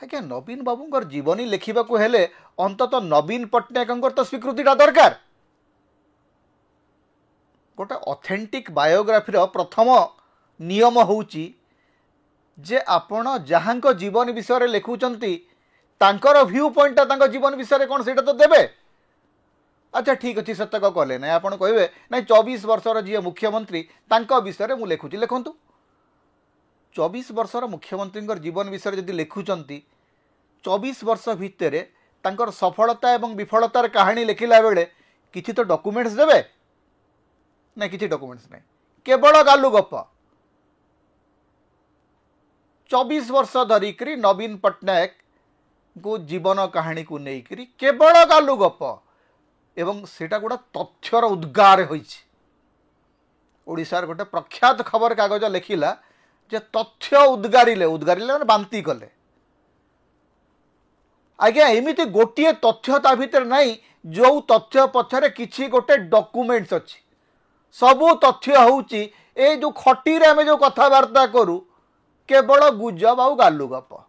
आज्ञा नवीन बाबूंर जीवनी लिखा हेले अंतत नवीन पट्टनायक तो स्वीकृतिटा दरकार। गोटे ऑथेंटिक बायोग्राफी प्रथम नियम होउची जे आपण जहाँ जीवन विषय लिखुंट तांकर व्यू पॉइंटा जीवन विषय कौन से तो देवे। अच्छा ठीक अच्छे सतक कले ना आप कहे ना 24 वर्षर जी मुख्यमंत्री विषय मुझे लिखुची लिखु 24 वर्षर मुख्यमंत्री जीवन विषय जदि लिखुंट 24 वर्ष भितर तांकर सफलता एवं विफलतार कहानी लिखला बेले किसी तो डॉक्यूमेंट्स देवे ना किसी डॉक्यूमेंट्स नहीं केवल गालु गप 24 वर्ष धरिक नवीन पट्टनायक को जीवन कहानी को लेकर केवल गालु गप एवं सेटा गोटे तथ्यर उद्गार होशार गोटे प्रख्यात खबर कागज लिखिला जे तथ्य उद्गारिले माने बांती कले। आज्ञा एमिति गोटे तथ्य ता भीतर नहीं जो तथ्य पछरे किछि गोटे डॉक्यूमेंट्स अछि। सबू तथ्य होउची ए जो खटी रे हमें जो कथबार्ता करू केवल गुजब आउ गालु गप।